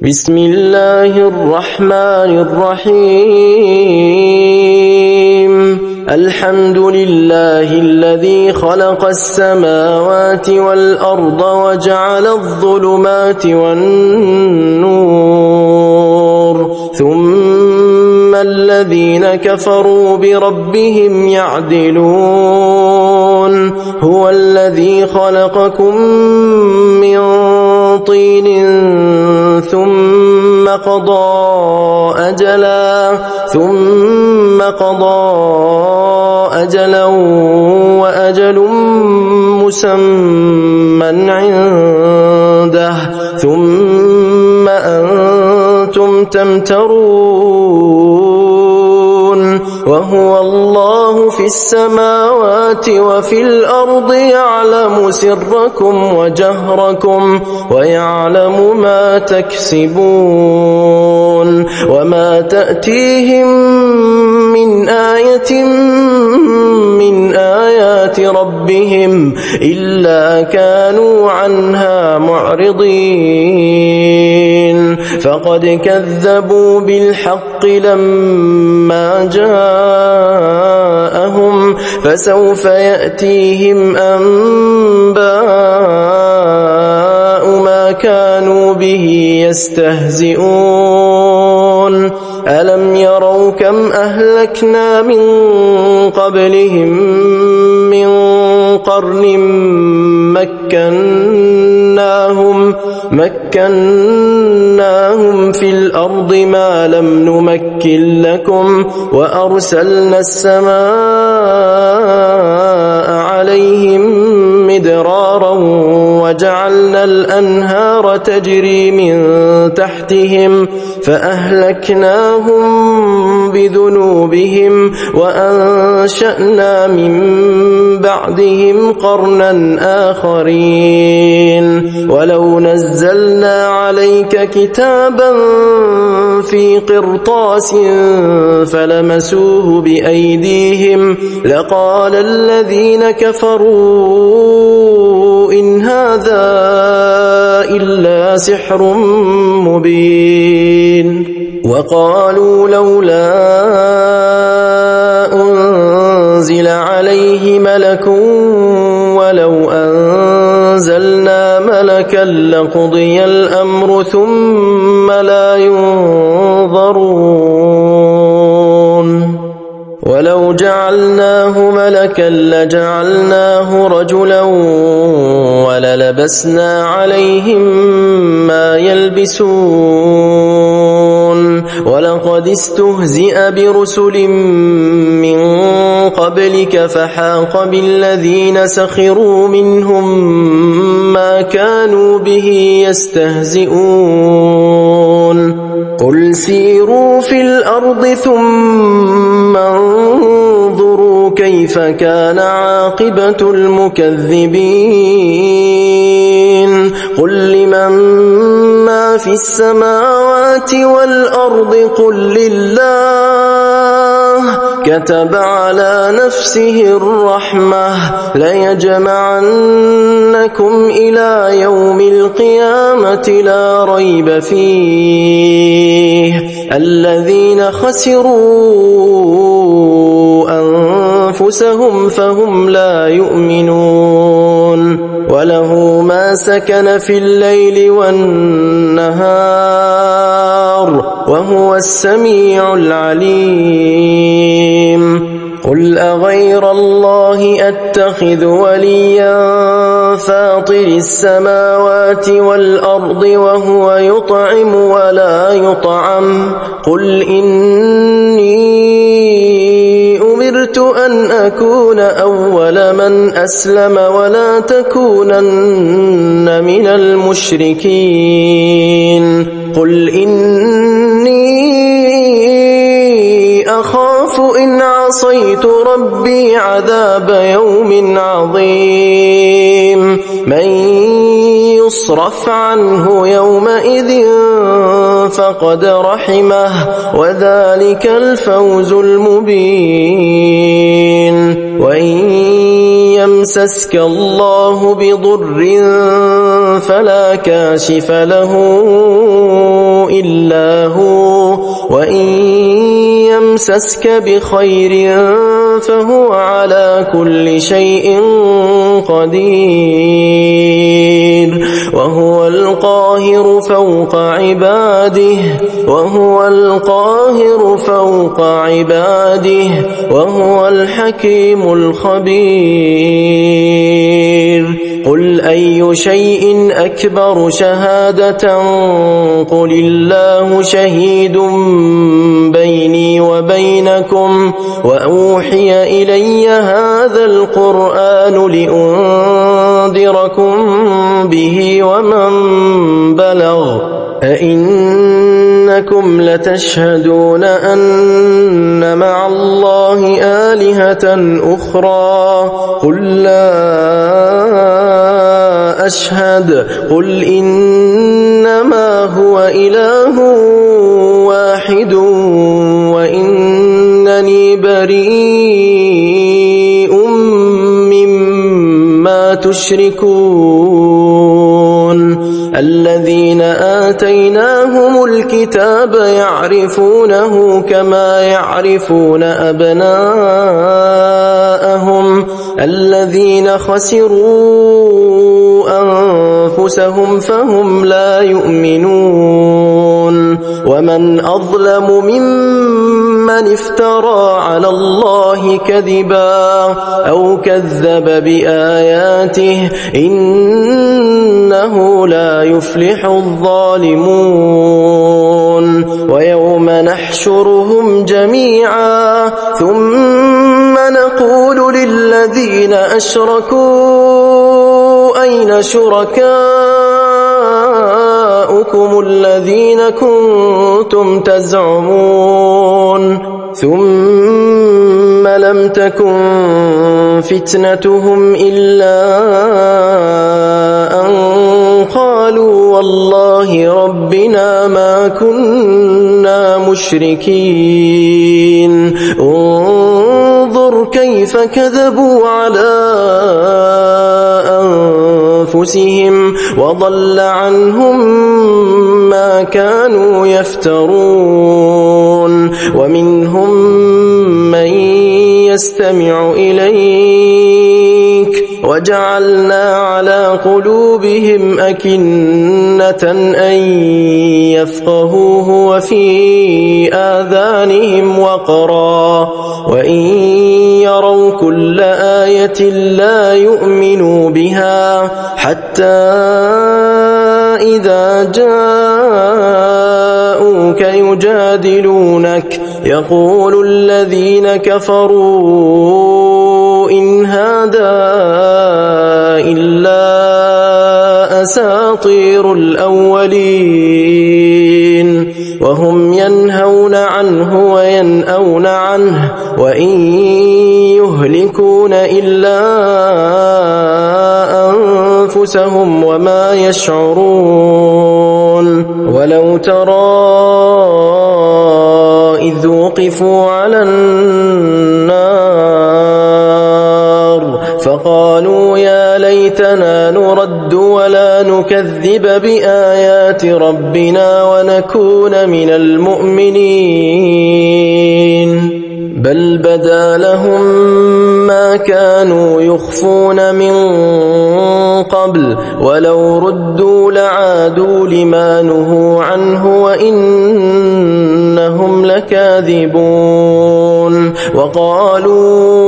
بسم الله الرحمن الرحيم الحمد لله الذي خلق السماوات والأرض وجعل الظلمات والنور ثم الذين كفروا بربهم يعدلون هو الذي خلقكم من طين ثم قضى أجلا وأجل مسمى عنده ثم أنتم تمترون وهو الله في السماوات وفي الأرض يعلم سركم وجهركم ويعلم ما تكسبون وما تأتيهم من آية من آيات ربهم إلا كانوا عنها معرضين فقد كذبوا بالحق لما جاءهم فسوف يأتيهم أنباء ما كانوا به يستهزئون ألم يروا كم أهلكنا من قبلهم من قرن مكناهم في الأرض ما لم نمكن لكم وأرسلنا السماء عليهم مدرارا وجعلنا الأنهار تجري من تحتهم فأهلكناهم بذنوبهم وأنشأنا من بعدهم قرنا آخرين ولو نزلنا عليك كتابا في قرطاس فلمسوه بأيديهم لقال الذين كفروا إن هذا إلا سحر مبين وقالوا لولا أنزل عليه ملك ولو أنزلنا ملكا لقضي الأمر ثم لا ينظرون ولو جعلناه ملكا لجعلناه رجلا وللبسنا عليهم ما يلبسون ولقد استهزئ برسل من قبلك فحاق بالذين سخروا منهم ما كانوا به يستهزئون قل سيروا في الأرض ثم انظروا كيف كان عاقبة المكذبين قل لمن ما في السماوات والأرض قل لله كتب على نفسه الرحمة ليجمعنكم إلى يوم القيامة لا ريب فيه الذين خسروا أنفسهم فهم لا يؤمنون وله ما سكن في الليل والنهار وهو السميع العليم قل أغير الله أتخذ وليا فاطر السماوات والأرض وهو يطعم ولا يطعم قل إني أمرت أن أكون أول من أسلم ولا تكونن من المشركين قل إني أخاف إن عصيت ربي عذاب يوم عظيم من يصرف عنه يومئذ فقد رحمه وذلك الفوز المبين. وإن يمسسك الله بضر فلا كاشف له إلا هو وإن يمسسك بخير فهو على كل شيء قدير. وهو القاهر فوق عباده وهو الحكيم الخبير. قل أي شيء أكبر شهادة قل الله شهيد بيني وبينكم وأوحي إلي هذا القرآن لأنذركم به ومن بلغ أئنكم لتشهدون أن مع الله آلهة أخرى قل لا أشهد قل إنما هو إله واحد وإنني بريء مما تشركون. الذين آتيناهم الكتاب يعرفونه كما يعرفون أبناءهم الذين خسروا أنفسهم فهم لا يؤمنون. ومن أظلم ممن افترى على الله كذبا أو كذب بآياته إنه لا يفلح الظالمون. ويوم نحشرهم جميعا ثم نقول للذين أشركوا أين شركاؤكم الذين كنتم تزعمون ثم لم تكن فتنتهم إلا أن قالوا والله ربنا ما كنا مشركين. انظر كيف كذبوا على أنفسهم وضل عنهم ما كانوا يفترون. ومنهم من يستمع إليك وجعلنا على قلوبهم أكنة أن يفقهوه وفي آذانهم وقرا وإن يروا كل آية لا يؤمنوا بها حتى إذا جاءوك يجادلونك يقول الذين كفروا إن هذا إلا أساطير الأولين وهم ينهون عنه وينأون عنه وإن يهلكون إلا أنفسهم وما يشعرون. ولو ترى إذ وقفوا على النار فقالوا يا ليتنا نرد ولا نكذب بآيات ربنا ونكون من المؤمنين بل بدا لهم ما كانوا يخفون من قبل ولو ردوا لعادوا لما نهوا عنه وإنهم لكاذبون. وقالوا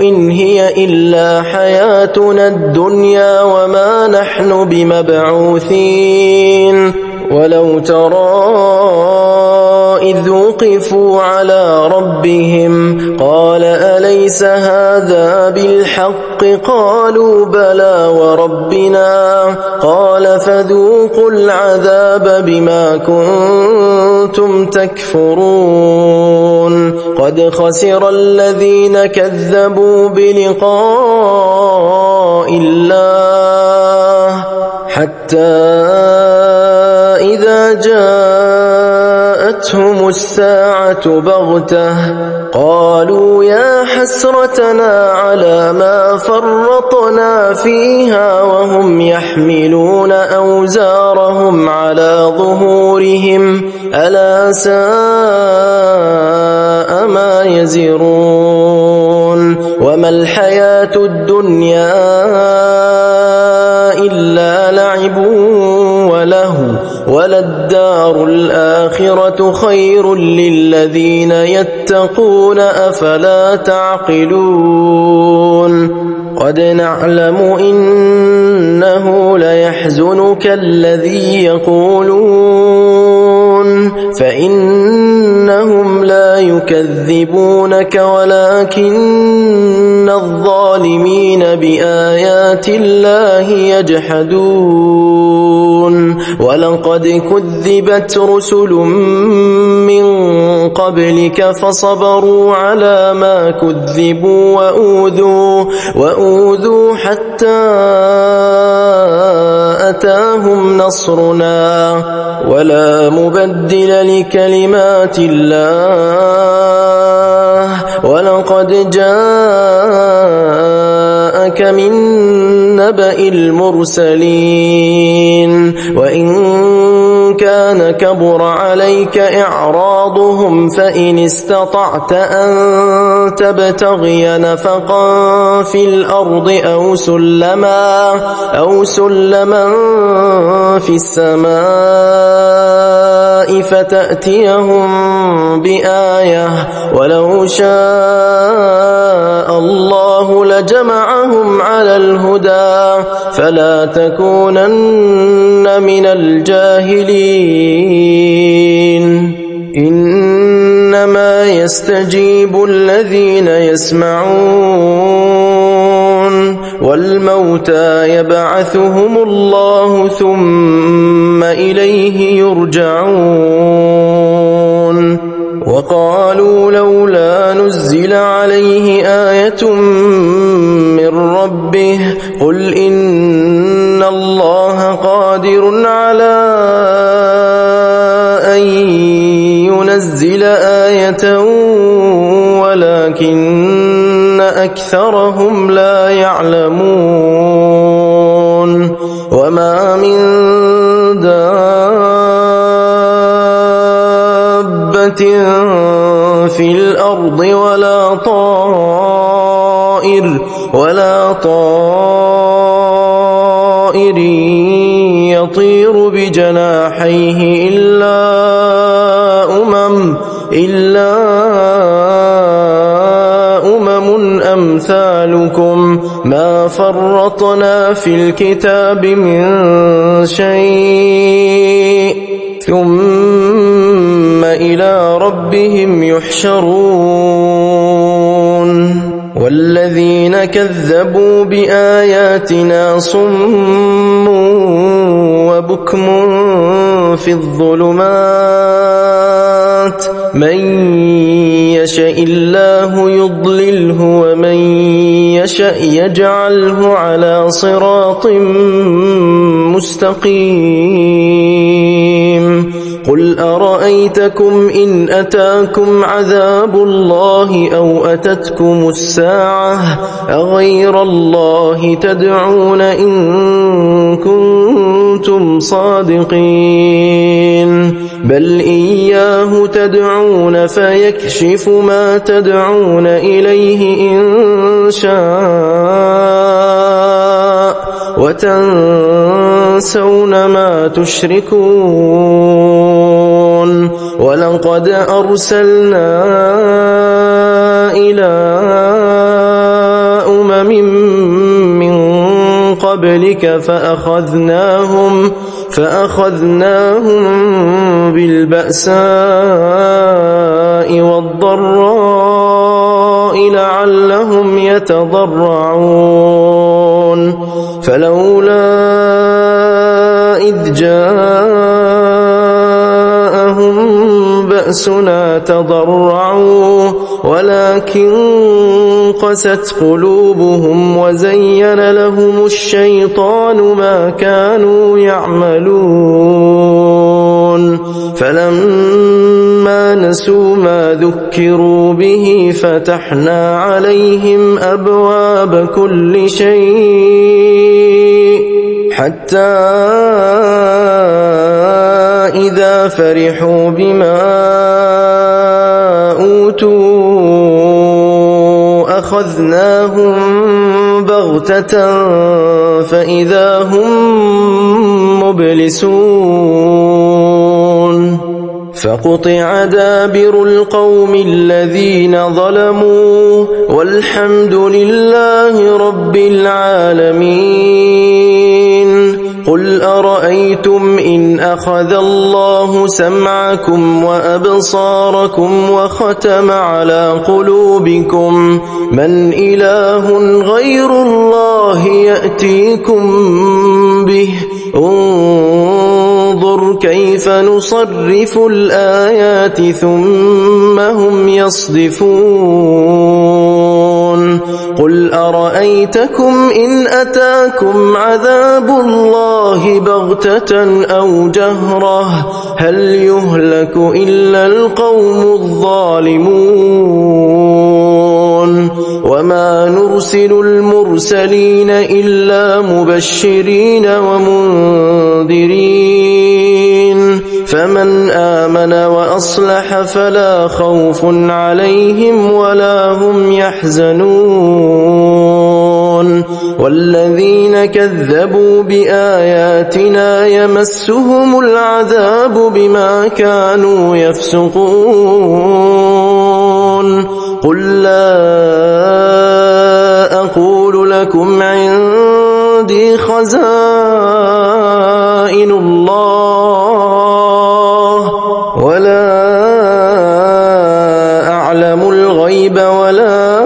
إن هي إلا حياتنا الدنيا وما نحن بمبعوثين. ولو ترى إذ وقفوا على ربهم قال أليس هذا بالحق قالوا بلى وربنا قال فذوقوا العذاب بما كنتم تكفرون. قد خسر الذين كذبوا بلقاء الله حتى إذا جاءوا فأتتهم الساعة بغتة قالوا يا حسرتنا على ما فرطنا فيها وهم يحملون أوزارهم على ظهورهم ألا ساء ما يزرون وما الحياة الدنيا إلا لعب ولهو وللدار الآخرة خير للذين يتقون أفلا تعقلون قد نعلم إنه ليحزنك الذي يقولون فإنهم لا يكذبونك ولكن الظالمين بآيات الله يجحدون ولقد كذبت رسل من قبلك فصبروا على ما كذبوا وأوذوا حتى أتاهم نصرنا ولا مبدل لكلمات الله ولقد جاءك من نبأ المرسلين وإن كان كبر عليك إعراضهم فإن استطعت أن تبتغي نفقا في الأرض أو سلما في السماء فتأتيهم بآية ولو شاء الله لجمعهم على الهدى فلا تكونن من الجاهلين إنما يستجيب الذين يسمعون والموتى يبعثهم الله ثم إليه يرجعون وقالوا لولا نزل عليه آية من ربه قل إن الله قادر على أن ينزل آية ولكن أكثرهم لا يعلمون وما من دابة في الأرض ولا طائر يطير بجناحيه إلا أمم أمثالكم ما فرطنا في الكتاب من شيء ثم إلى ربهم يحشرون والذين كذبوا بآياتنا صم وبكم في الظلمات من يشاء الله يضلله ومن يشاء يجعله على صراط مستقيم قل أرأيتكم إن أتاكم عذاب الله أو أتتكم الساعة أغير الله تدعون إن كنتم صادقين بل إياه تدعون فيكشف ما تدعون إليه إن شاء وتنسون ما تشركون ولقد أرسلنا إلى أمم من قبلك فأخذناهم بالبأساء والضراء لعلهم يتضرعون فلولا إذ جاءهم بأسنا تضرعوا ولكن قست قلوبهم وزين لهم الشيطان ما كانوا يعملون فلما نسوا ما ذكروا به فتحنا عليهم أبواب كل شيء حتى إذا فرحوا بما أوتوا أخذناهم بغتة فإذا هم مبلسون فقطع دابر القوم الذين ظلموا والحمد لله رب العالمين. قل أرأيتم إن أخذ الله سمعكم وأبصاركم وختم على قلوبكم من إله غير الله يأتيكم به انظر كيف نصرف الآيات ثم هم يصدفون. قل أرأيتكم إن أتاكم عذاب الله بغتة أو جهرة هل يهلك إلا القوم الظالمون وما نرسل المرسلين إلا مبشرين ومنذرين فمن آمن وأصلح فلا خوف عليهم ولا هم يحزنون والذين كذبوا بآياتنا يمسهم العذاب بما كانوا يفسقون. قل لا أقول لكم عندي خزائن الله ولا أعلم الغيب ولا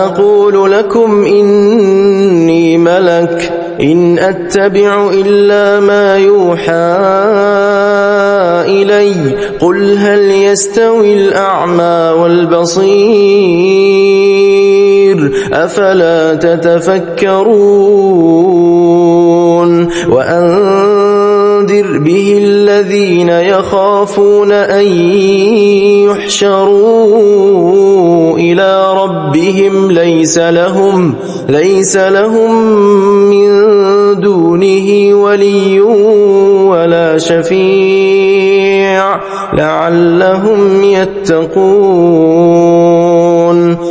أقول لكم إني ملك إن أتبع إلا ما يوحى إلي قل هل يستوي الأعمى والبصير أفلا تتفكرون. وأنذر به الذين يخافون أن يحشروا إلى ربهم ليس لهم من دونه ولي ولا شفيع لعلهم يتقون.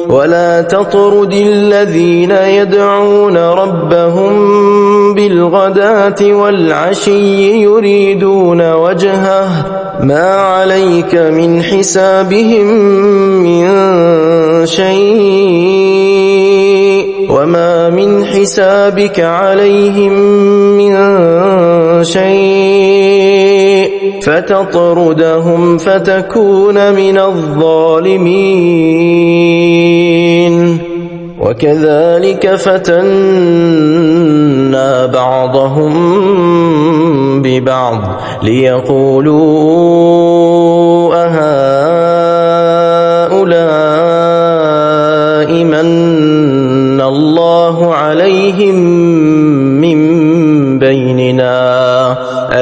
ولا تطرد الذين يدعون ربهم بالغداة والعشي يريدون وجهه ما عليك من حسابهم من شيء وما من حسابك عليهم من شيء فتطردهم فتكون من الظالمين. وكذلك فتنا بعضهم ببعض ليقولوا أهؤلاء من الله عليهم من بيننا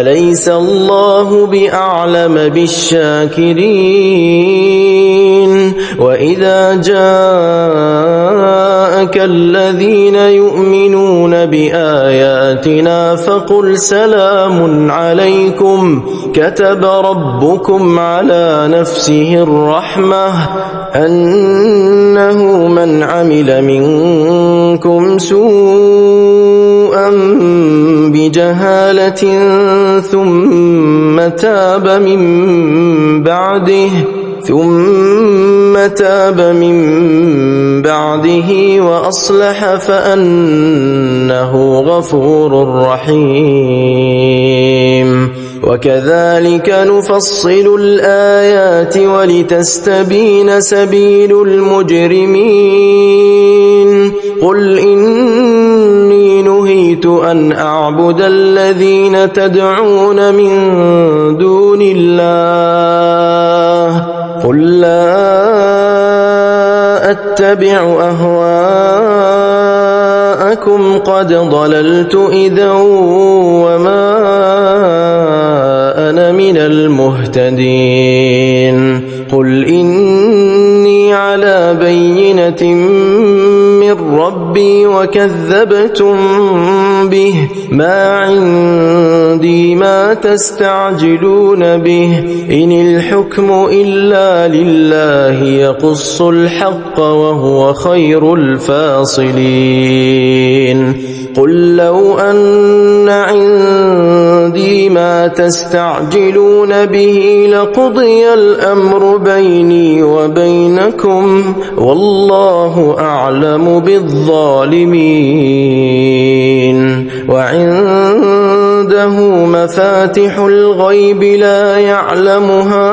أليس الله بأعلم بالشاكرين. وإذا جاءك الذين يؤمنون بآياتنا فقل سلام عليكم كتب ربكم على نفسه الرحمة أنه من عمل منكم سوءا بجهالة ثم تاب من بعده وأصلح فأنه غفور رحيم. وكذلك نفصل الآيات ولتستبين سبيل المجرمين. قل إني نهيت أن أعبد الذين تدعون من دون الله قل لا أتبع أهواءكم قد ضللت إذا وما أنا لمن المهتدين قل إني على بينة من ربي وكذبتم به ما عندي ما تستعجلون به إن الحكم إلا لله يقص الحق وهو خير الفاصلين قل لو أن عندي ما تستعجلون به لقضي الأمر بيني وبينكم والله أعلم بالظالمين وعنده مفاتح الغيب لا يعلمها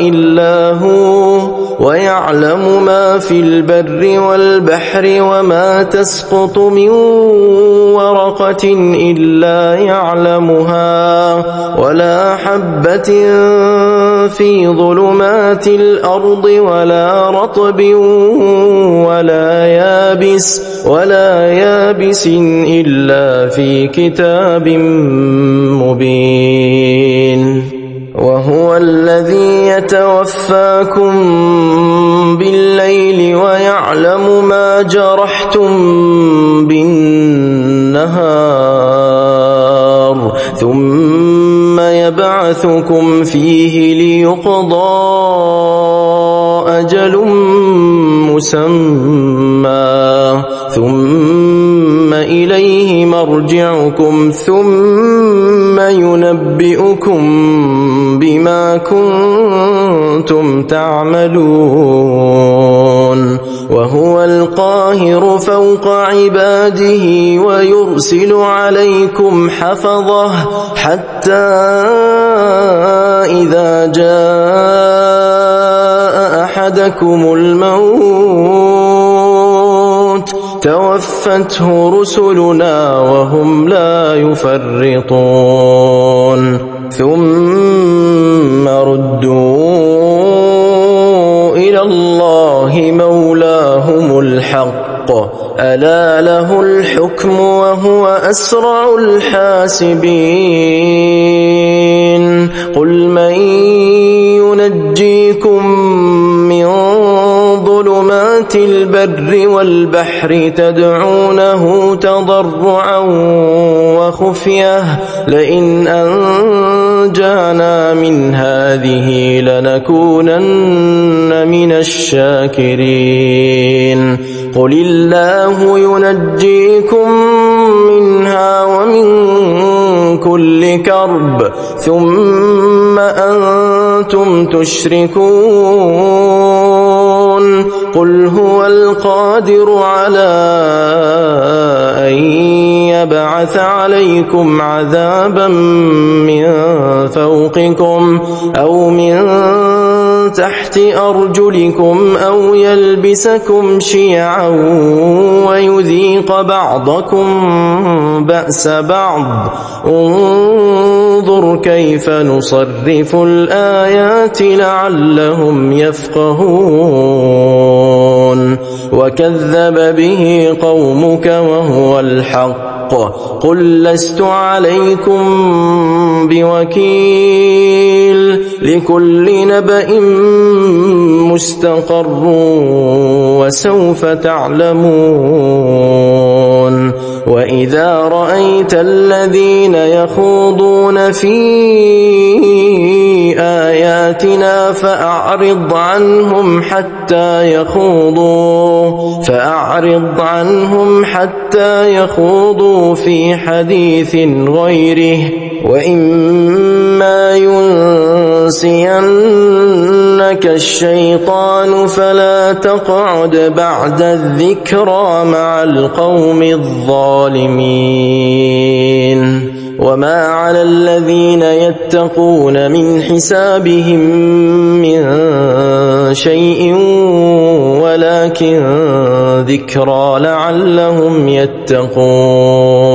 إلا هو ويعلم ما في البر والبحر وما تسقط من ورقة إلا يعلمها ولا حبة في ظلمات الأرض ولا رطب ولا يابس إلا في كتاب مبين وهو الذي يتوفاكم بالليل ويعلم ما جرحتم بالنهار ثم يبعثكم فيه ليقضى أجل مسمى ثم إليه مرجعكم ثم ينبئكم بما كنتم تعملون وهو القاهر فوق عباده ويرسل عليكم حفظه حتى إذا جاء أحدكم الموت توفته رسلنا وهم لا يفرطون ثم ردوا إلى الله مولاهم الحق ألا له الحكم وهو أسرع الحاسبين قل من ينجيكم من ظلمات البر والبحر تدعونه تضرعا وخفية لئن أنجانا من هذه لنكونن من الشاكرين قل الله ينجيكم منها ومن كل كرب ثم أنتم تشركون قل هو القادر على أن يبعث عليكم عذابا من فوقكم أو من تحت أرجلكم أو يلبسكم شيعا ويذيق بعضكم بأس بعض انظر كيف نصرف الآيات لعلهم يفقهون وكذب به قومك وهو الحق قل لست عليكم بوكيل لكل نبأ مستقر وسوف تعلمون وإذا رأيت الذين يخوضون في آياتنا فأعرض عنهم حتى يخوضوا في حديث غيره وإما ينسينك الشيطان فلا تقعد بعد الذكرى مع القوم الظالمين وما على الذين يتقون من حسابهم من شيء ولكن ذكرى لعلهم يتقون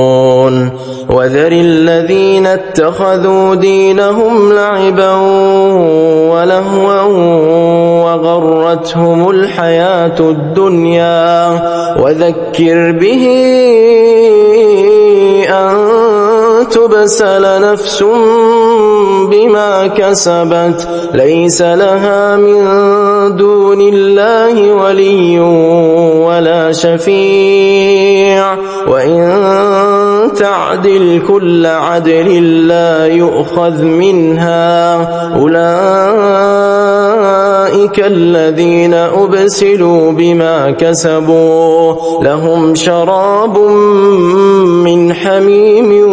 وذر الذين اتخذوا دينهم لعبا ولهوا وغرتهم الحياة الدنيا وذكر به أن تبسل نفس بما كسبت ليس لها من دون الله ولي ولا شفيع وإن تعدل كل عدل لا يؤخذ منها أولئك الذين أبسلوا بما كسبوا لهم شراب من حميم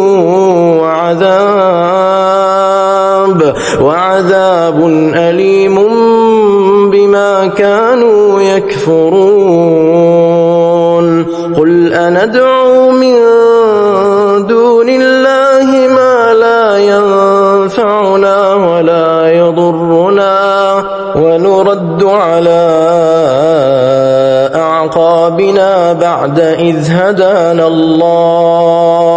وعذاب أليم بما كانوا يكفرون قل أندعو من دون الله ما لا ينفعنا ولا يضرنا ونرد على أعقابنا بعد إذ هدانا الله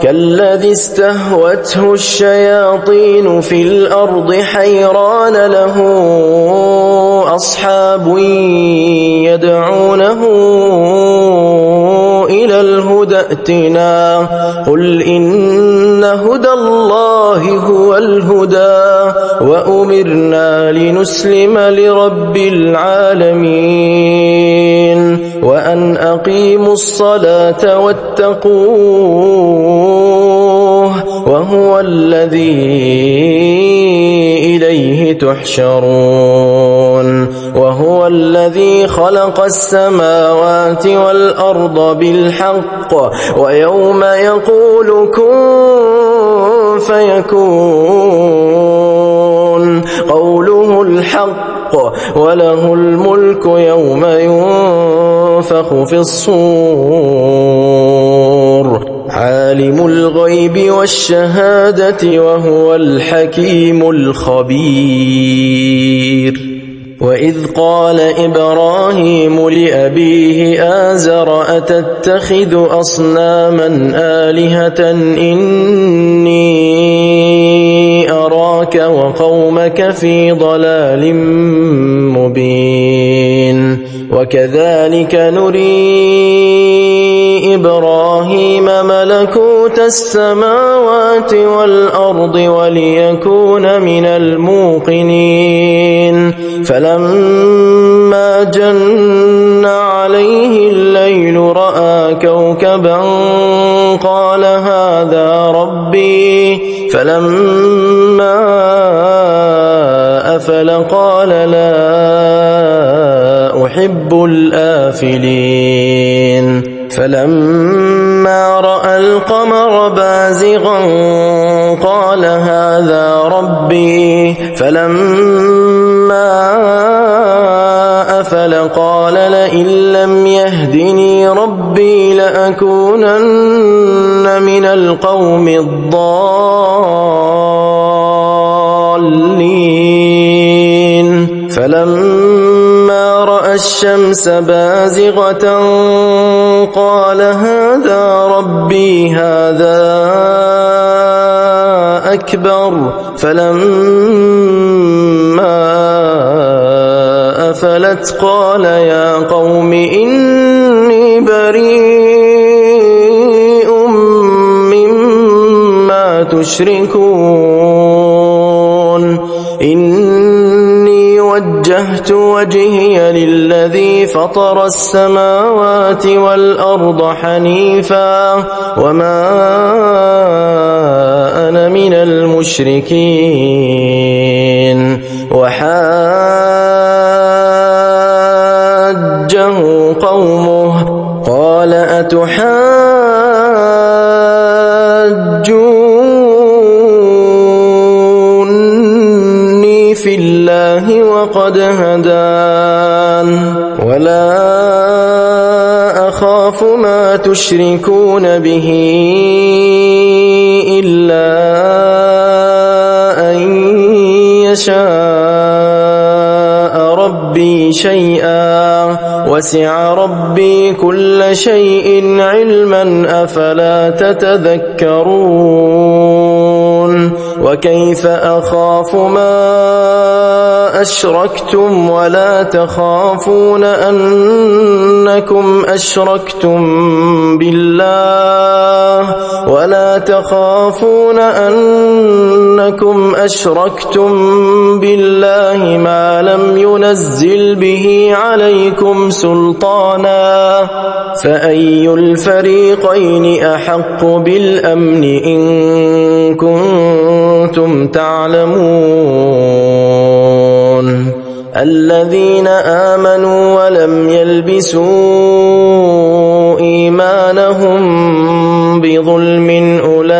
كالذي استهوته الشياطين في الأرض حيران له أصحاب يدعونه إلى الهدى ائتنا قل إن هدى الله هو الهدى وأمرنا لنسلم لرب العالمين وأن أقيموا الصلاة واتقوه وهو الذي إليه تحشرون وهو الذي خلق السماوات والأرض بالحق ويوم يقول كن فيكون قوله الحق وله الملك يوم ينفخ في الصور عالم الغيب والشهادة وهو الحكيم الخبير وإذ قال إبراهيم لأبيه آزر أتتخذ أصناما آلهة إني أراك وقومك في ضلال مبين وكذلك نري إبراهيم ملكوت السماوات والأرض وليكون من الموقنين فلما جن عليه الليل رأى كوكبا قال هذا ربي فلما أفل قال لا أحب الآفلين فلما رأى القمر بازغا قال هذا ربي فلما أفل قال لئن لم يهدني ربي لأكونن من القوم الضالين فلما رأى الشمس بازغة قال هذا ربي هذا أكبر فلما أفلت قال يا قوم إني بريء مما تشركون إني وجهت وجهي للذي فطر السماوات والأرض حنيفا وما أنا من المشركين وحاجه قومه قال أتحاجوني في الله وقد هدان ولا أخاف ما تشركون به إلا أن يشاء ربي شيئا وسع ربي كل شيء علما أفلا تتذكرون وكيف أخاف ما أشركتم ولا تخافون أنكم أشركتم بالله ما لم ينزل به عليكم سلطانا فأي الفريقين أحق بالأمن إن كنتم تعلمون الذين آمنوا ولم يلبسوا إيمانهم بظلم أولئك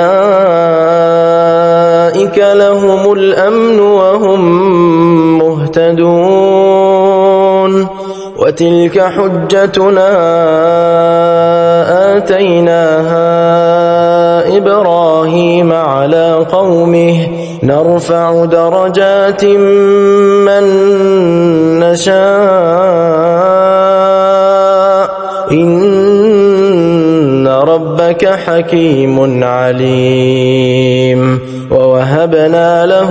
لهم الأمن وهم مهتدون وتلك حجتنا آتيناها إبراهيم على قومه نرفع درجات من نشاء إن ربك حكيم عليم ووهبنا له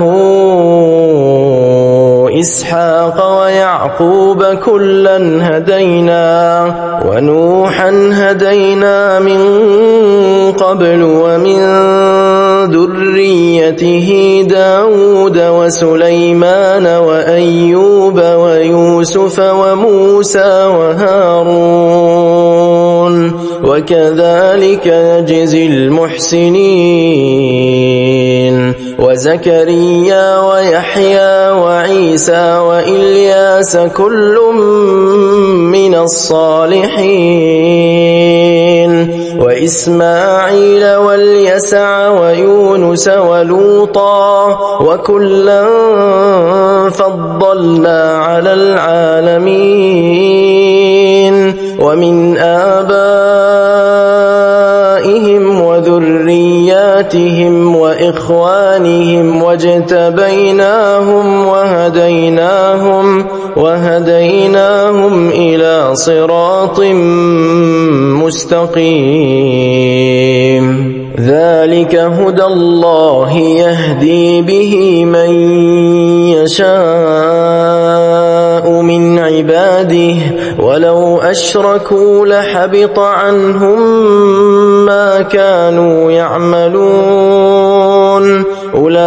إسحاق ويعقوب كلا هدينا ونوحا هدينا من قبل ومن ذريته داود وسليمان وأيوب ويوسف وموسى وهارون وكذلك نجزي المحسنين وزكريا ويحيى وعيسى وإلياس كل من الصالحين وإسماعيل واليسع ويونس ولوطا وكلا فضلنا على العالمين ومن آبائهم وذرياتهم وإخوانهم واجتبيناهم وهديناهم إلى صراط مستقيم ذلك هدى الله يهدي به من يشاء من عباده ولو أشركوا لحبط عنهم ما كانوا يعملون أولئك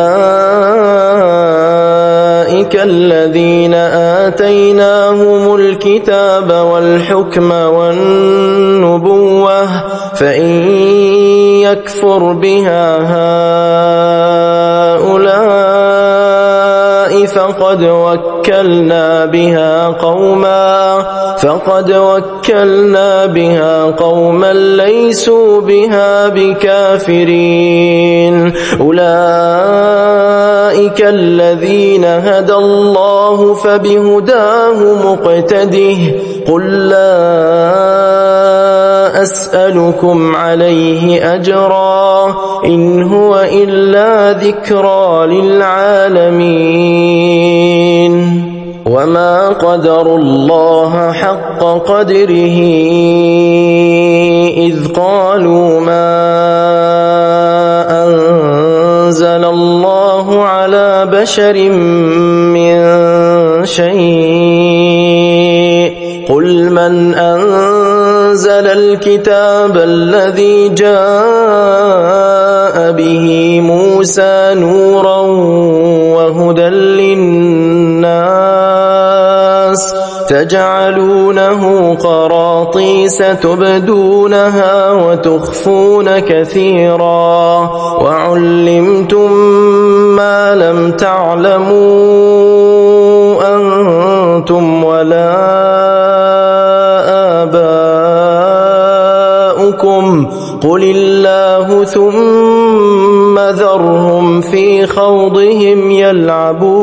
الذين آتيناهم الكتاب والحكم والنبوة فإن يكفر بها هؤلاء فقد وكلنا بها قوما ليسوا بها بكافرين أولئك الذين هدى الله فبهداه مقتده قل لا أسألكم عليه أجرا إن هو إلا ذكرى للعالمين وما قدروا الله حق قدره إذ قالوا ما أنزل الله على بشر من شيء قل من أنزل الكتاب الذي جاء به موسى نورا وهدى للناس تجعلونه قراطيس تبدونها وتخفون كثيرا وعلمتم ما لم تعلموا أنتم ولا آباؤكم قل الله ثم ذرهم في خوضهم يلعبون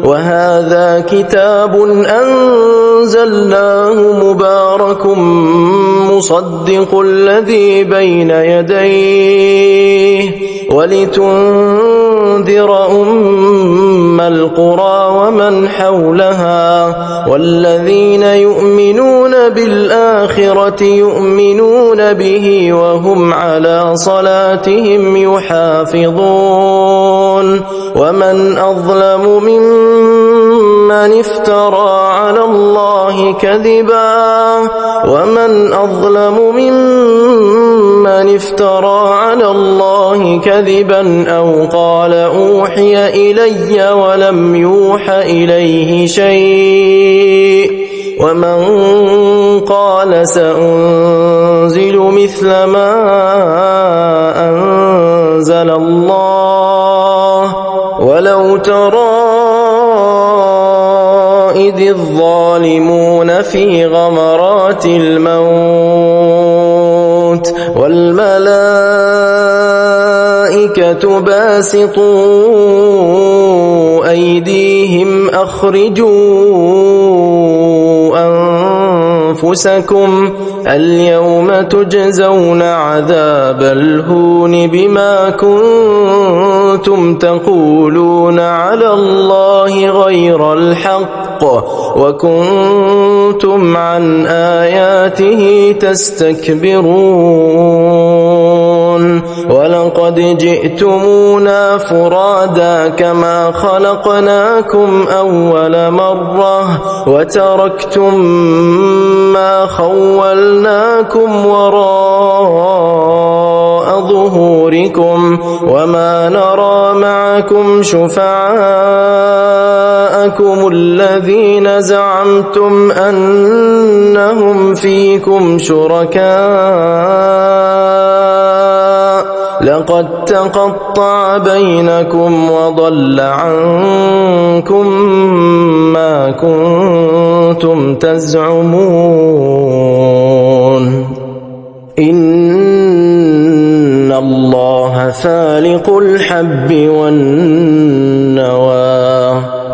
وهذا كتاب أنزلناه مبارك مصدق الذي بين يديه ولتنذر أم القرى ومن حولها والذين يؤمنون بالآخرة يؤمنون به وهم على صلاتهم يحافظون ومن أظلم ممن افترى على الله كذبا أو قال أوحي إلي ولم يوح إليه شيء ومن قال سأنزل مثل ما أنزل الله ولو ترى إذ الظالمون في غمرات الموت والملائكة باسطوا أيديهم أخرجوا أنفسكم اليوم تجزون عذاب الهون بما كنتم تقولون على الله غير الحق وكنتم عن آياته تستكبرون ولقد جئتمونا فرادا كما خلقناكم أول مرة وتركتم ما خولناكم وراء ظهوركم وما نرى معكم شفعاءكم الذين زعمتم أنهم فيكم شركاء لقد تقطع بينكم وضل عنكم ما كنتم تزعمون إن الله فالق الحب والنوى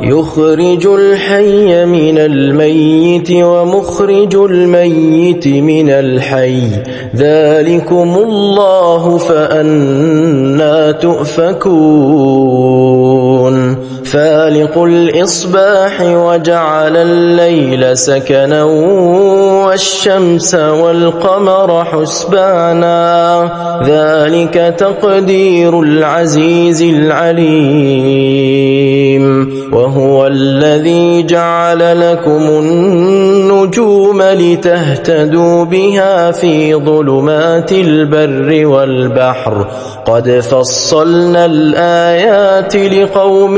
يخرج الحي من الميت ومخرج الميت من الحي ذلكم الله فأنا تؤفكون فالق الإصباح وجعل الليل سكنا والشمس والقمر حسبانا ذلك تقدير العزيز العليم وهو الذي جعل لكم النجوم لتهتدوا بها في ظلمات البر والبحر قد فصلنا الآيات لقوم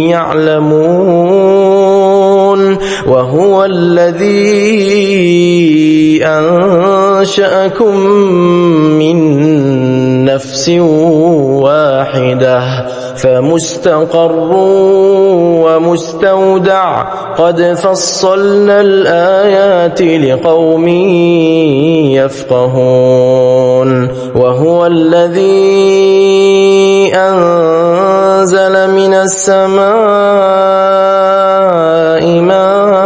يعلمون وهو الذي أنشأكم من نفس واحدة فمستقر ومستودع قد فصلنا الآيات لقوم يفقهون وهو الذي أنزل من السماء ماء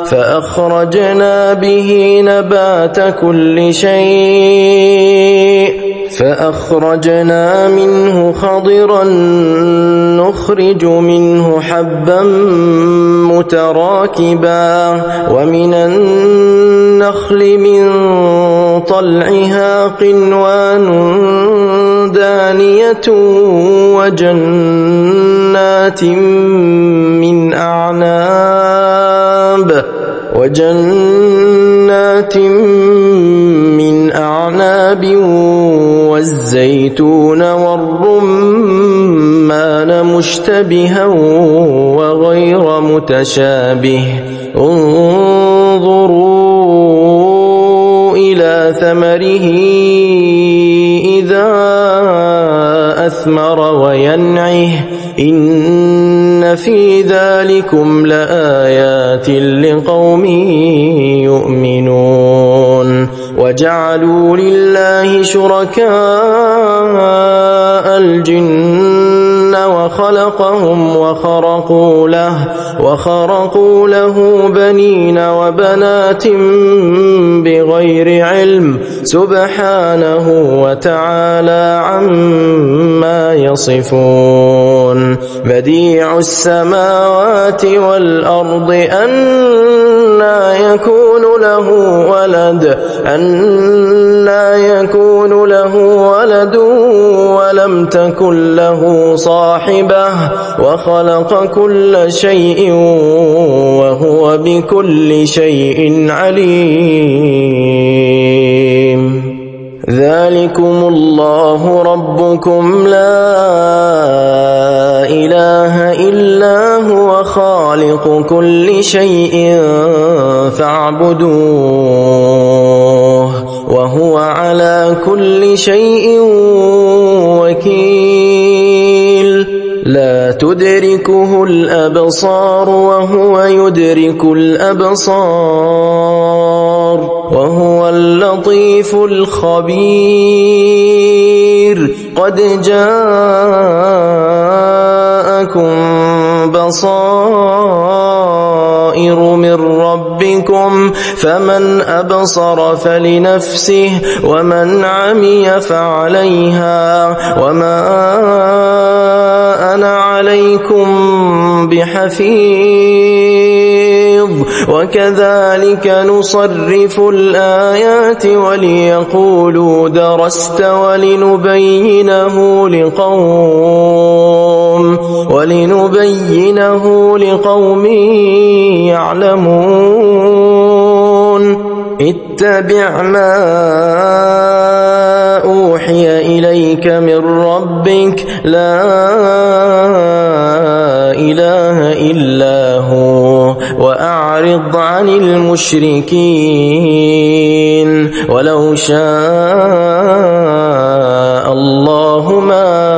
فأخرجنا به نبات كل شيء فأخرجنا منه خضرا نخرج منه حبا متراكبا ومن النخل من طلعها قنوان دانية وجنات من أعناب والزيتون والرمان مشتبها وغير متشابه انظروا إلى ثمره إذا أثمر وينعه إن في ذلكم لآيات لقوم يؤمنون وجعلوا لله شركاء الجن وخلقهم وخرقوا له بنين وبنات بغير علم سبحانه وتعالى عما يصفون بديع السماوات والأرض أنى يكون له ولد ولم تكن له صاحبة وخلق كل شيء وهو بكل شيء عليم ذلكم الله ربكم لا إله إلا هو خالق كل شيء فاعبدوه وهو على كل شيء وكيل لا تدركه الأبصار وهو يدرك الأبصار وهو اللطيف الخبير قد جاءكم بصائر من ربكم فمن أبصر فلنفسه ومن عمي فعليها وما أنا عليكم بحفيظ وكذلك نصرف الآيات وليقولوا درست ولنبينه لقوم يعلمون اتبع ما أوحي إليك من ربك لا إله إلا هو وأعرض عن المشركين ولو شاء الله ما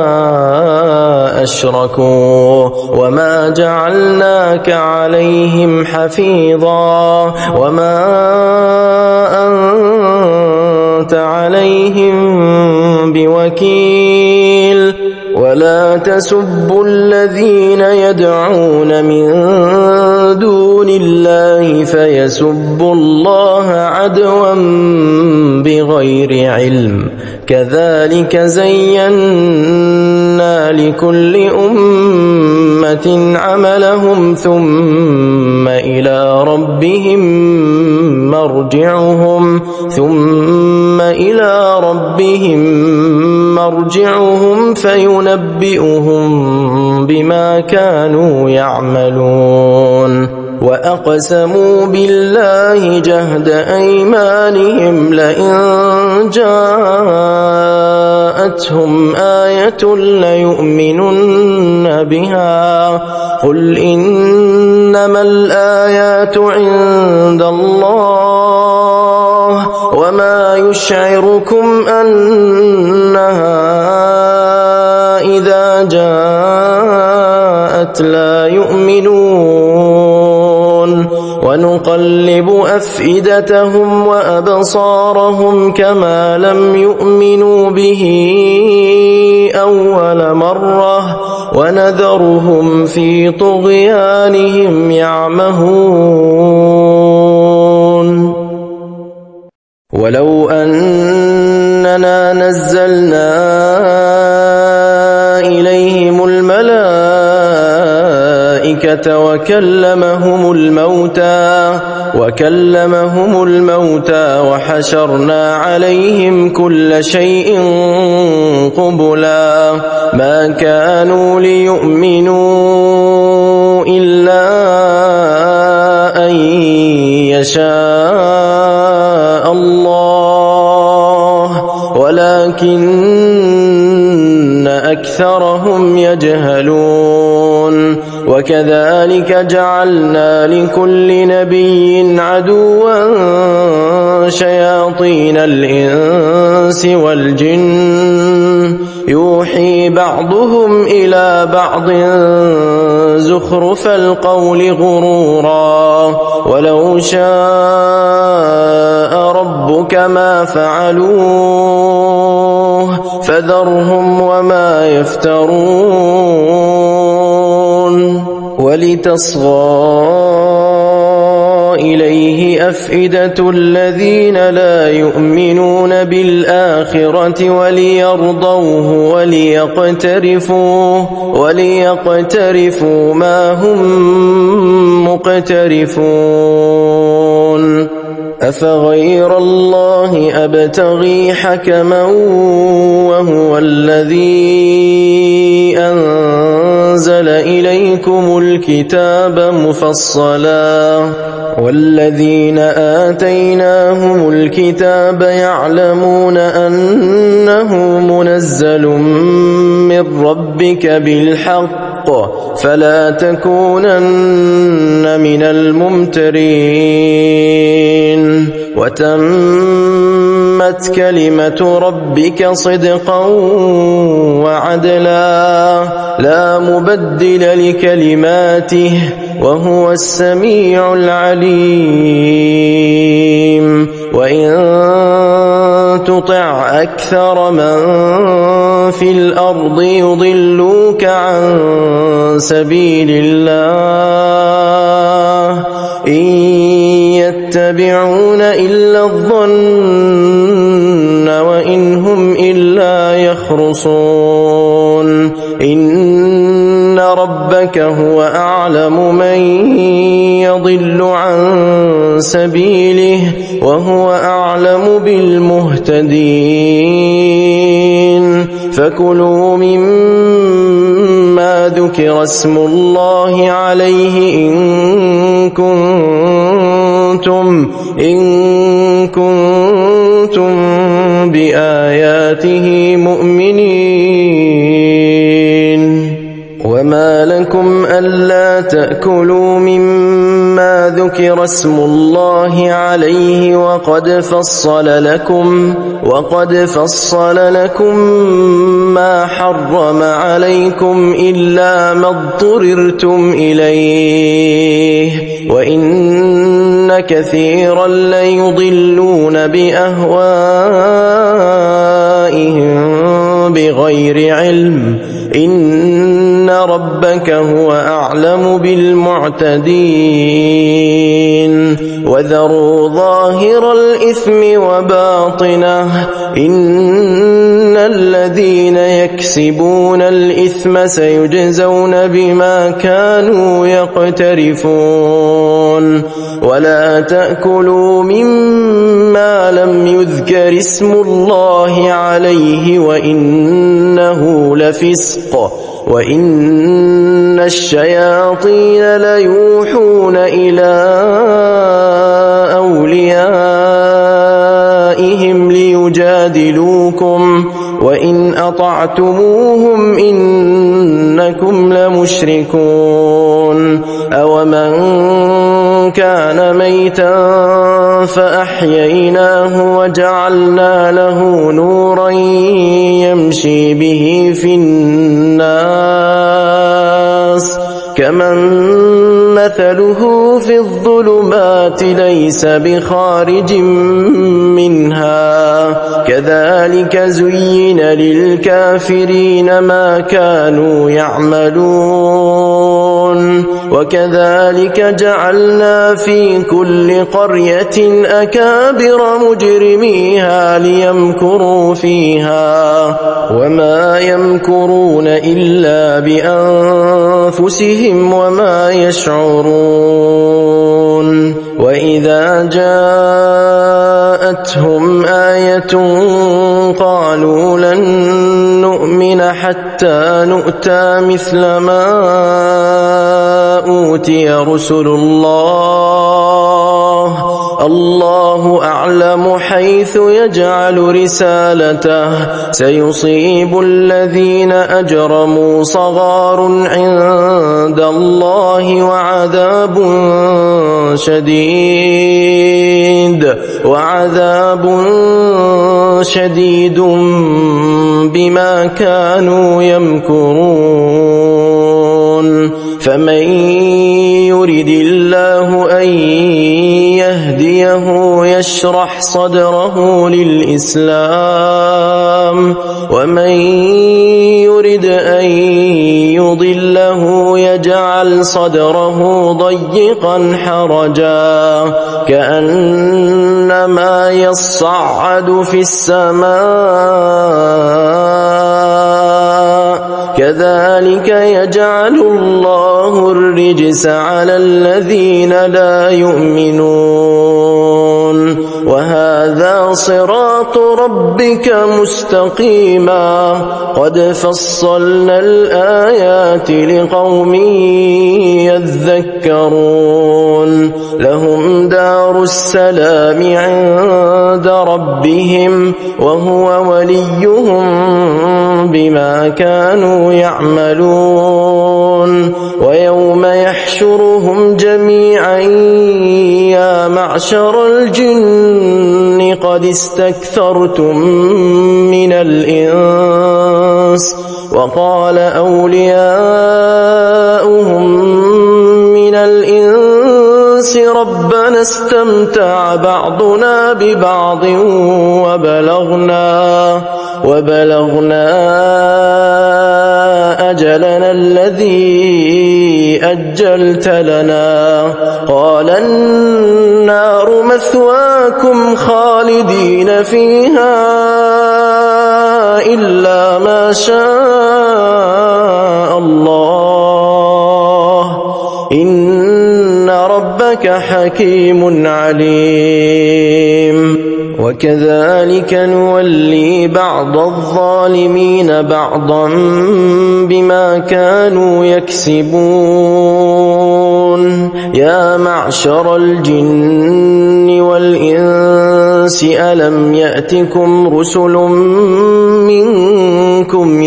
أشركوا وما جعلناك عليهم حفيظا وما أنت عليهم بوكيل ولا تسبوا الذين يدعون من دون الله فيسبوا الله عدوا بغير علم كذلك زينا لكل أمة عملهم ثم إلى ربهم مرجعهم فينبئهم بما كانوا يعملون وأقسموا بالله جهد أيمانهم لئن جاءتهم آية ليؤمنن بها قل إنما الآيات عند الله وما يشعركم أنها إذا جاءت لا يؤمنون ونقلب أفئدتهم وأبصارهم كما لم يؤمنوا به أول مرة ونذرهم في طغيانهم يعمهون ولو أننا نزلنا إليهم الملائكة وكلمهم الموتى وحشرنا عليهم كل شيء قبلا ما كانوا ليؤمنوا إلا أن يشاء الله ولكن أكثرهم يجهلون وكذلك جعلنا لكل نبي عدوا شياطين الإنس والجن يوحي بعضهم إلى بعض زخرف القول غرورا ولو شاء ربك ما فعلوه فذرهم وما يفترون ولتصغى إليه أفئدة الذين لا يؤمنون بالآخرة وليرضوه وليقترفوا ما هم مقترفون أفغير الله أبتغي حكما وهو الذي أنزل إليكم الكتاب مفصلا والذين آتيناهم الكتاب يعلمون أنه منزل من ربك بالحق فلا تكونن من الممترين وتمت كلمة ربك صدقا وعدلا لا مبدل لكلماته وهو السميع العليم وإن تطع أكثر من في الأرض يضلوك عن سبيل الله إن يتبعون إلا الظن وإن هم إلا يخرصون إن ربك هو أعلم من يضل عن سبيله وهو أعلم بالمهتدين فكلوا مما ذكر اسم الله عليه إن كنتم بآياته مؤمنين وما لكم ألا تأكلوا مما ذكر اسم الله عليه وقد فصل لكم ما حرم عليكم إلا ما اضطررتم إليه وإن كثيرا ليضلون بأهوائهم بغير علم إن ربك هو أعلم بالمعتدين وذروا ظاهر الإثم وباطنه إن الذين يكسبون الإثم سيجزون بما كانوا يقترفون ولا تأكلوا مما لم يذكر اسم الله عليه وإنه لفسق وإن الشياطين ليوحون إلى أوليائهم ليجادلوكم وإن أطعتموهم إنكم لمشركون أومن كان ميتا فأحييناه وجعلنا له نورا يمشي به في الناس كمن مثله في الظلمات ليس بخارج منها كذلك زين للكافرين ما كانوا يعملون وكذلك جعلنا في كل قرية أكابر مجرميها ليمكروا فيها وما يمكرون إلا بأنفسهم وما يشعرون وإذا جاءتهم آية قالوا لن نؤمن حتى نؤتى مثل ما أوتي رسل الله أعلم حيث يجعل رسالته سيصيب الذين أجرموا صغار عند الله وعذاب شديد بما كانوا يمكرون فمن يرد الله أن يهديه يشرح صدره للإسلام ومن يرد أن يضله يجعل يجعل صدره ضيقا حرجا كأنما يصعد في السماء كذلك يجعل الله الرجس على الذين لا يؤمنون وهذا صراط ربك مستقيما قد فصلنا الآيات لقوم يذكرون لهم دار السلام عند ربهم وهو وليهم بما كانوا يعملون ويوم يحشرهم جميعا يا معشر الجن قد استكثرتم من الإنس وقال أولياؤهم من الإنس ربنا استمتع بعضنا ببعض وبلغنا أجلنا الذي أجلت لنا قال النار مثواكم خالدين فيها إلا ما شاء الله إن ربك حكيم عليم وكذلك نولي بعض الظالمين بعضا بما كانوا يكسبون يا معشر الجن والإنس ألم يأتكم رسل منكم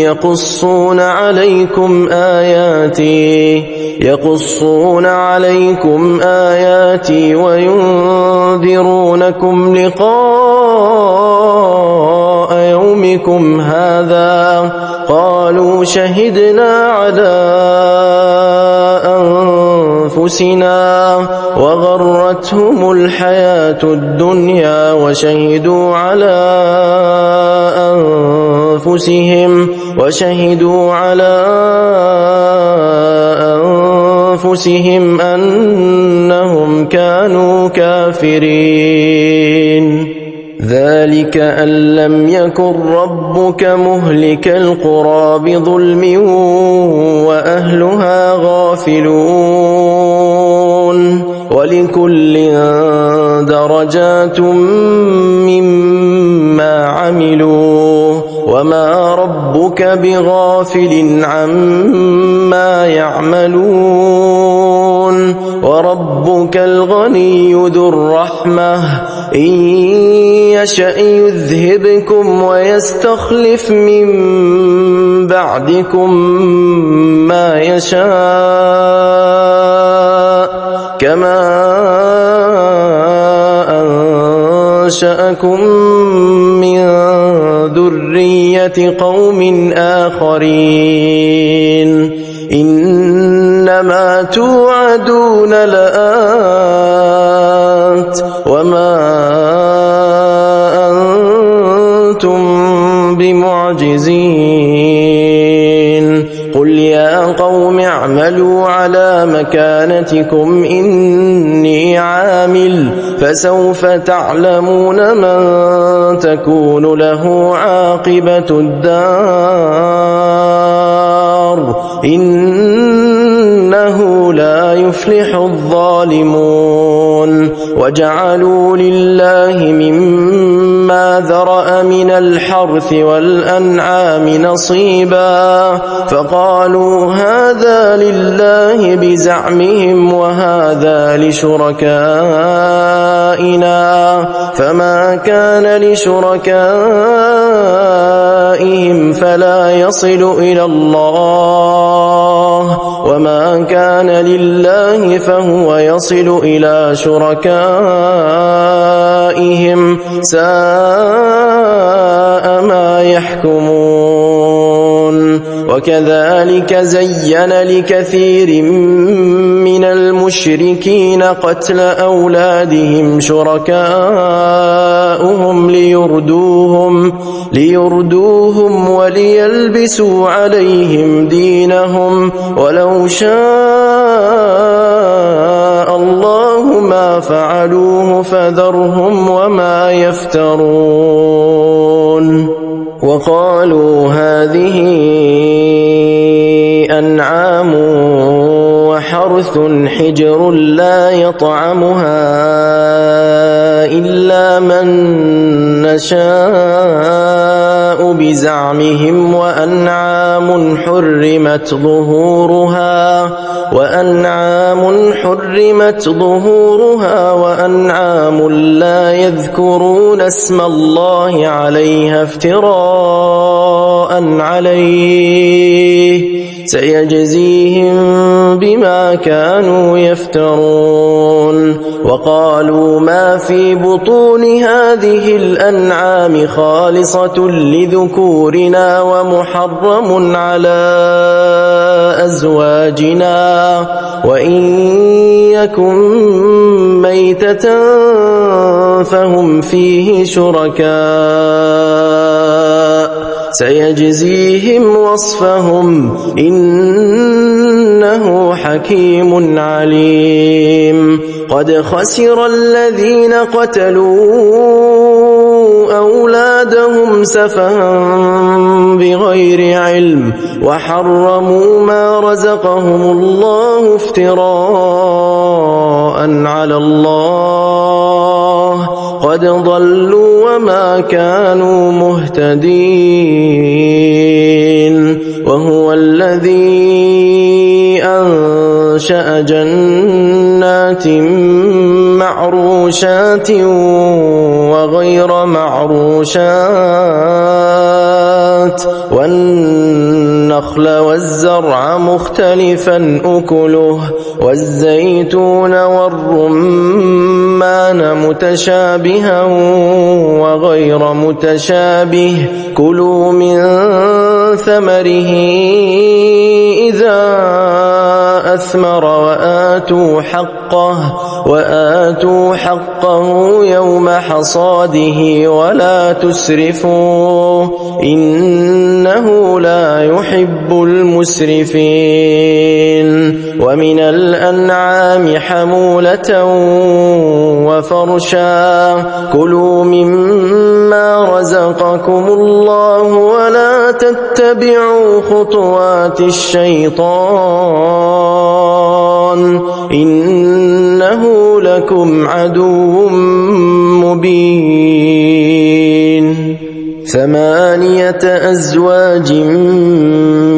يقصون عليكم آياتي وينذرونكم لقاء يومكم هذا قالوا شهدنا على أنفسنا وغرتهم الحياة الدنيا وشهدوا على أنفسهم أنهم كانوا كافرين ذلك أن لم يكن ربك مهلك القرى بظلم وأهلها غافلون ولكل درجات مما عملوا وما ربك بغافل عما يعملون وربك الغني ذو الرحمة إن يشأ يذهبكم ويستخلف من بعدكم ما يشاء كما أنشأكم من ذرية قوم آخرين إنما توعدون لآت وما أنتم بمعجزين قل يا قوم اعملوا على مكانتكم إني عامل فسوف تعلمون من تكون له عاقبة الدار إنه لا يفلح الظالمون وجعلوا لله مما ذرأ من الحرث والأنعام نصيبا فقالوا هذا لله بزعمهم وهذا لشركائنا فما كان لشركائهم فلا يصل إلى الله وما كان لله فهو يصل إلى شركائهم ساء ما يحكمون وكذلك زين لكثير من المشركين قتل أولادهم شركاؤهم ليردوهم وليلبسوا عليهم دينهم ولو شاء الله ما فعلوه فذرهم وما يفترون. وقالوا هذه أنعام وحرث حجر لا يطعمها إلا من نشاء بزعمهم وأنعام حرمت ظهورها وأنعام لا يذكرون اسم الله عليها افتراء عليه سيجزيهم بما كانوا يفترون. وقالوا ما في بطون هذه الأنعام خالصة لذكورنا ومحرم على أزواجنا وإن يكن ميتة فهم فيه شركاء سيجزيهم وصفهم إنه حكيم عليم. قد خسر الذين قتلوا أولادهم سفها بغير علم وحرموا ما رزقهم الله افتراء على الله قد ضلوا وما كانوا مهتدين. وهو الذي أنشأ جنات معروشات وغير معروشات والنخل والزرع مختلفا أكله والزيتون والرمان متشابها وغير متشابه كلوا من ثمره إذا أثمر وآتوا حقه يوم حصاده ولا تسرفوا إنه لا يحب المسرفين. ومن الأنعام حمولة وفرشا كلوا مما رزقكم الله ولا تتبعوا خطوات الشيطان إنه لكم عدو مبين. 8 أزواج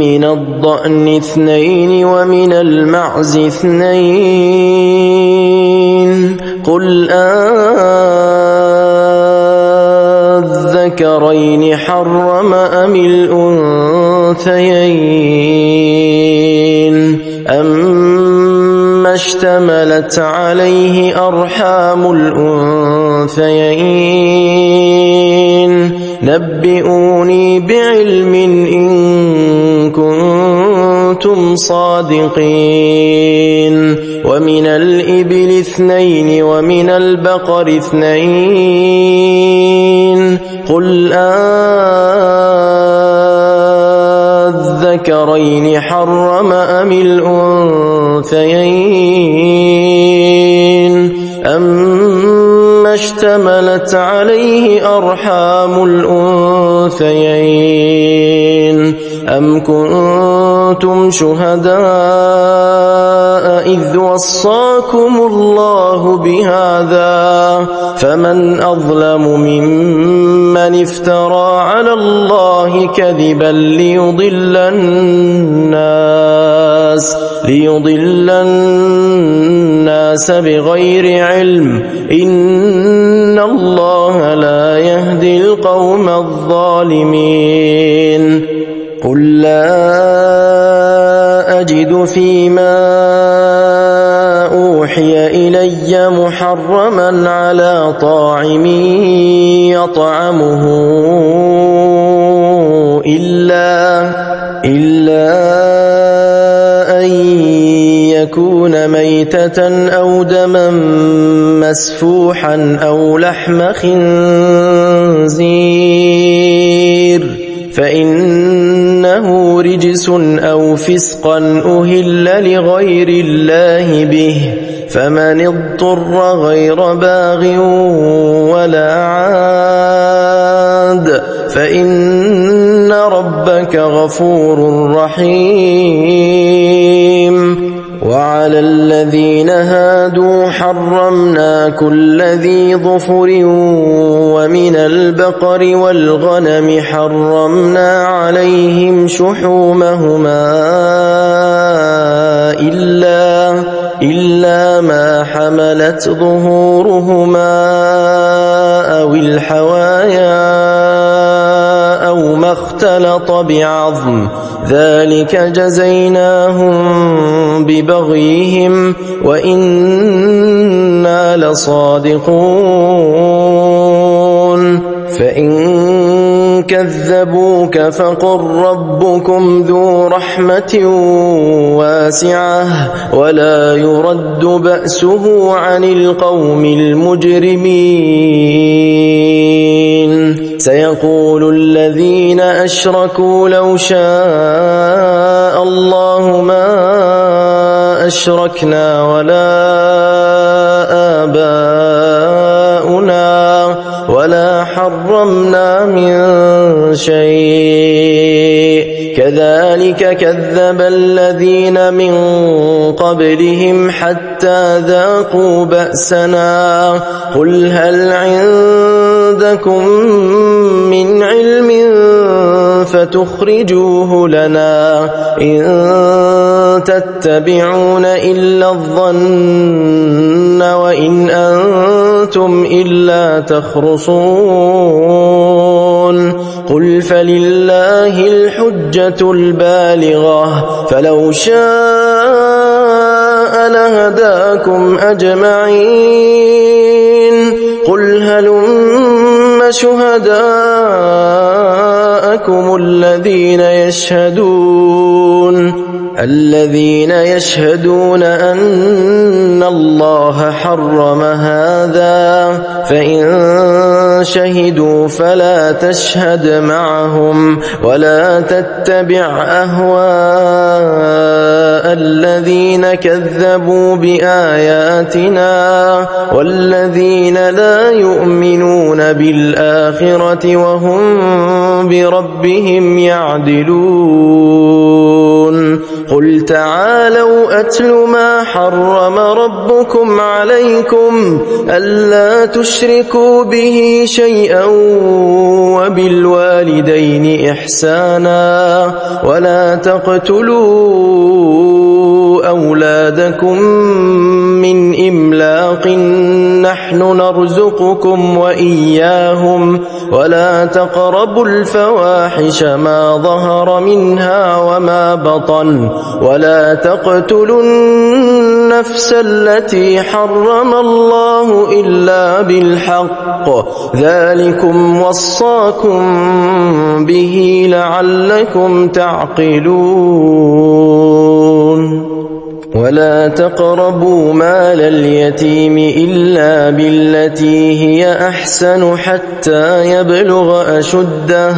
من الضأن 2 ومن المعز 2 قل الذكرين حرم أم الأنثيين أما اشتملت عليه أرحام الأنثيين نبئوني بعلم إن كنتم صادقين. ومن الإبل 2 ومن البقر 2 قل الذكرين حرم أم الأنثيين أما اشتملت عليه أرحام الأنثيين أم كنتم شهداء إذ وصاكم الله بهذا فمن أظلم ممن افترى على الله كذبا ليضل الناس بغير علم إن الله لا يهدي القوم الظالمين. قل لا أجد فيما أوحي إلي محرما على طاعم إلا أن يكون ميتة أو دما مسفوحا أو لحم خنزير فإنه رجس أو فسقا أهل لغير الله به فمن اضطر غير باغ ولا عاد فإن ربك غفور رحيم. وعلى الذين هادوا حرمنا كل ذي ظفر ومن البقر والغنم حرمنا عليهم شحومهما إلا ما حملت ظهورهما أو الحوايا أو ما اختلط بعظم ذلك جزيناهم ببغيهم وإنا لصادقون. فإن كذبوك فقل ربكم ذو رحمة واسعة ولا يرد بأسه عن القوم المجرمين. سيقول الذين أشركوا لو شاء الله ما أشركنا ولا آباؤنا ولا حرمنا من شيء كذلك كذب الذين من قبلهم حتى ذاقوا بأسنا قل هل عندكم من علم فتخرجوه لنا إن تتبعون إلا الظن وإن أنتم إلا تخرصون قل فلله الحجة البالغة فلو شاء لهداكم أجمعين قل هلم شهداءكم الذين يشهدون أن الله حرم هذا فإن شهدوا فلا تشهد معهم ولا تتبع أهواء الذين كذبوا بآياتنا والذين لا يؤمنون بالآخرة وهم بربهم يعدلون قل تعالوا أتل ما حرم ربكم عليكم ألا تشركوا به شيئا وبالوالدين إحسانا ولا تقتلوا أولادكم من إملاق نحن نرزقكم وإياهم ولا تقربوا الفواحش ما ظهر منها وما بطن ولا تقتلوا النفس التي حرم الله إلا بالحق ذلكم وصاكم به لعلكم تعقلون ولا تقربوا مال اليتيم إلا بالتي هي أحسن حتى يبلغ أشده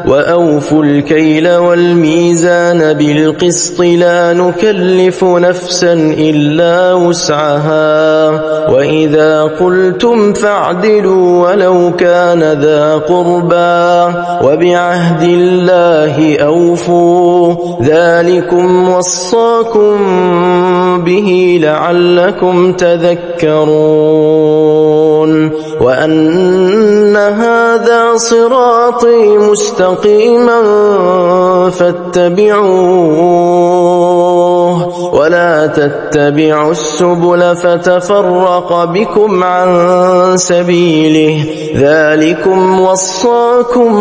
وأوفوا الكيل والميزان بالقسط لا نكلف نفسا إلا وسعها وإذا قلتم فاعدلوا ولو كان ذا قربى وبعهد الله أوفوا ذلكم وصاكم به لعلكم تذكرون وأن هذا صراطي مستقيما فاتبعوه ولا تتبعوا السبل فتفرق بكم عن سبيله ذلكم وصاكم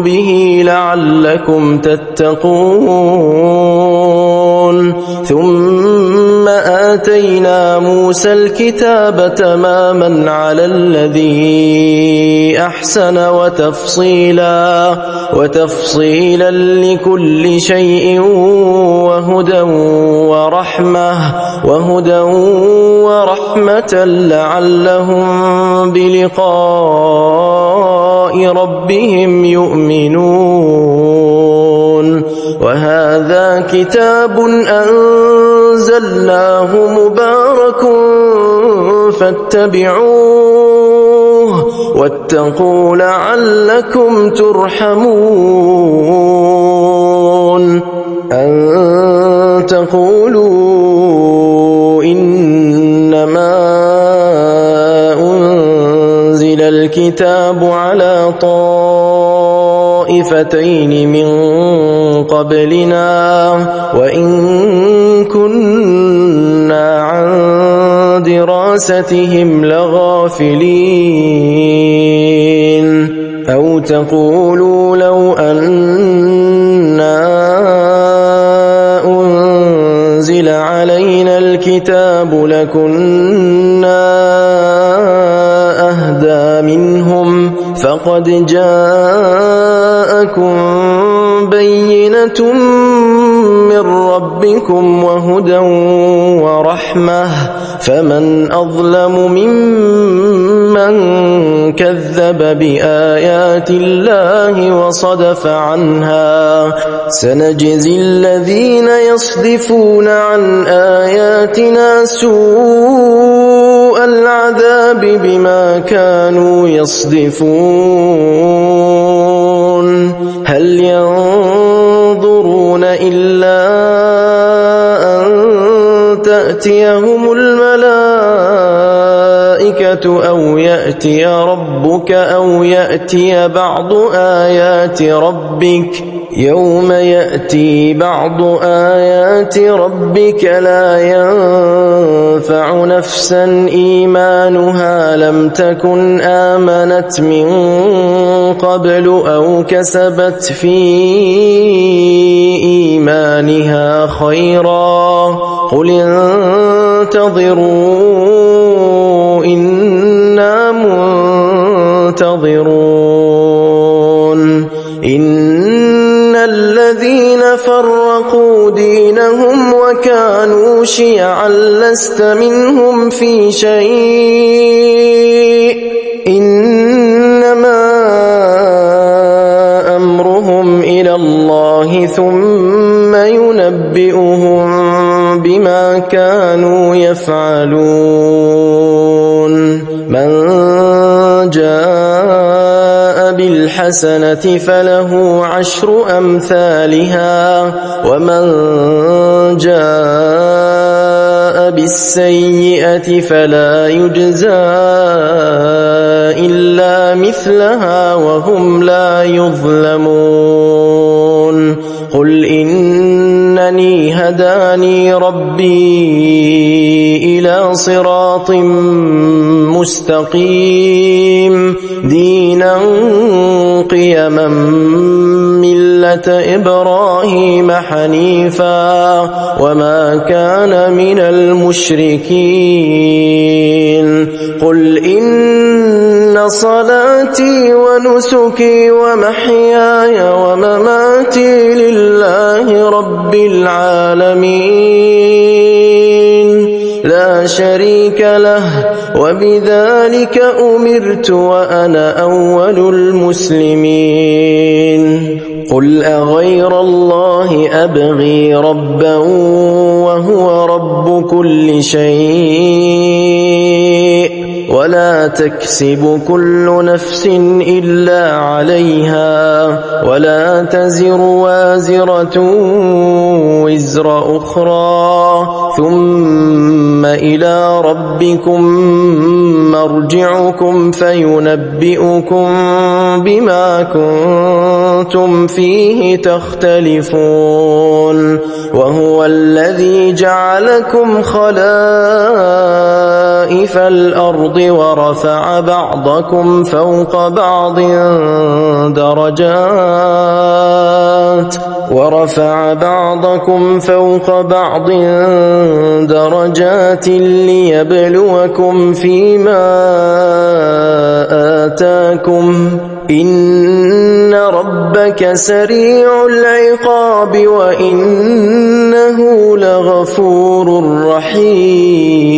به لعلكم تتقون ثم آتينا موسى الكتاب تماما على الذي أحسن وتفصيلا لكل شيء وهدى ورحمة لعلهم بلقاء ربهم يؤمنون. وهذا كتاب أنزلناه مبارك فاتبعوه واتقوا لعلكم ترحمون. أن تقولوا إنما أنزل الكتاب على طائفتين من قبلنا وإن كنا عن دراستهم لغافلين. أو تقولوا لو أنا أنزل علينا الكتاب لكنا أهدى منهم فقد جاءكم بينة من ربكم وهدى ورحمة فمن أظلم ممن كذب بآيات الله وصدف عنها. سنجزي الذين يصدفون عن آياتنا سوء العذاب بما كانوا يصدفون. هل ينظرون إلا أن تأتيهم الملائكة أو يأتي ربك أو يأتي بعض آيات ربك. يوم يأتي بعض آيات ربك لا ينفع نفسا إيمانها لم تكن آمنت من قبل أو كسبت في إيمانها خيرا. قل انتظروا إنا منتظرون. إن الذين فرقوا دينهم وكانوا شيعا لست منهم في شيء إنما أمرهم إلى الله ثم ينبئهم بما كانوا يفعلون. من جاء بالحسنة فله عشر أمثالها ومن جاء بالسيئة فلا يجزى إلا مثلها وهم لا يظلمون. قل إنني هداني ربي إلى صراط مستقيم دينا قيما ملة إبراهيم حنيفا وما كان من المشركين. قل إن صلاتي ونسكي ومحياي ومماتي لله رب العالمين لا شريك له وبذلك أمرت وأنا أول المسلمين. قل أغير الله أبغي ربا وهو رب كل شيء ولا تكسب كل نفس إلا عليها ولا تزر وازرة وزر أخرى ثم إلى ربكم مرجعكم فينبئكم بما كنتم فيه تختلفون. وهو الذي جعلكم خلائف الأرض ورفع بعضكم فوق بعض درجات ورفع بعضكم فوق بعض درجات ليبلوكم فيما آتاكم إن ربك سريع العقاب وإنه لغفور رحيم.